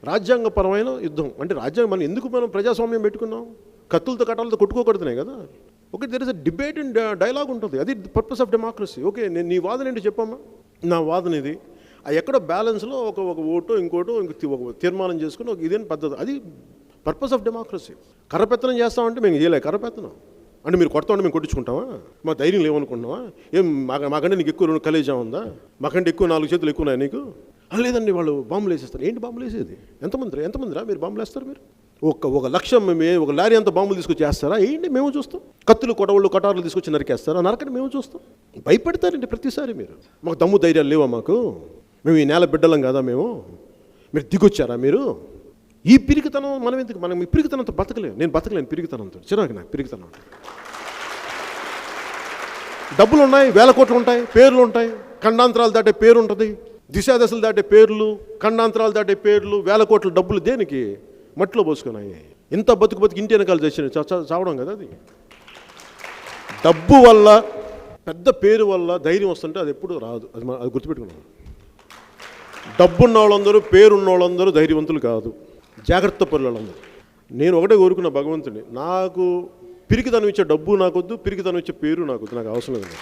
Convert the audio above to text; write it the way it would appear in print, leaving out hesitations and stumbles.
రాజ్యాంగపరమైన యుద్ధం అంటే మనం ఎందుకు ప్రజాస్వామ్యం పెట్టుకున్నాం? కత్తులతో కట్టాలతో కొట్టుకోకూడదునే కదా. Okay, there is a debate and dialogue ఉంటుంది. అది పర్పస్ ఆఫ్ డెమోక్రసీ. ఓకే, నేను నీ వాదన ఏంటి చెప్పమ్మా, నా వాదన ఇది. ఎక్కడో బ్యాలెన్స్లో ఒక ఓటో ఇంకోటో ఒక తీర్మానం చేసుకుని ఒక ఇదేని పద్ధతి. అది పర్పస్ ఆఫ్ డెమోక్రసీ. కర్రపెత్తనం చేస్తామంటే మేము చేయలే. కర్రపెత్తనం అంటే మీరు కొడతామంటే మేము కొట్టించుకుంటామా? మా ధైర్యం లేవనుకుంటున్నావా? ఏం మాకంటే నీకు ఎక్కువ కలేజా ఉందా? మాకంటే ఎక్కువ 4 చేతులు ఎక్కువ ఉన్నాయి నీకు? లేదండి, వాళ్ళు బాంబులు వేసేస్తారు. ఏంటి బాంబులు వేసేది? ఎంతమందిరా మీరు బాంబులు వేస్తారు? మీరు ఒక లక్షం ఒక లారీ అంత బాంబులు తీసుకొచ్చి వేస్తారా? ఏంటి మేము చూస్తాం. కత్తులు కటార్లు తీసుకొచ్చి నరికేస్తారా? నరకని మేము చూస్తాం. భయపెడతారండి ప్రతిసారి. మీరు మాకు దమ్ము ధైర్యాలు లేవా? మేము ఈ నేల బిడ్డలం కదా మీరు దిగొచ్చారా? మీరు ఈ పిరికితనం మనం ఈ పిరికితనంతో బతకలేము. నేను బతకలేను పిరికితనంతో. చిరాకు నాకు పిరికితనం. డబ్బులు ఉన్నాయి, 1000 కోట్లు ఉంటాయి, పేర్లు ఉంటాయి, ఖండాంతరాలు దాటే పేరు ఉంటుంది, దిశాదశలు దాటే పేర్లు, ఖండాంతరాలు దాటే పేర్లు, 1000 కోట్ల డబ్బులు దేనికి? మట్టిలో పోసుకున్నాయి. ఇంత బతుకు ఇంటి వెనకాల చేసిన చావడం కదా అది. డబ్బు వల్ల, పెద్ద పేరు వల్ల ధైర్యం వస్తుంటే అది ఎప్పుడు రాదు. అది గుర్తుపెట్టుకున్నాను. డబ్బున్న వాళ్ళందరూ, పేరున్న వాళ్ళందరూ ధైర్యవంతులు కాదు, జాగ్రత్త పరులందరూ. నేను ఒకటే కోరుకున్న భగవంతుని, నాకు పిరికితనం ఇచ్చే డబ్బు నాకొద్దు, పిరికితనం ఇచ్చే పేరు నాకొద్దు. నాకు అవసరం లేదు.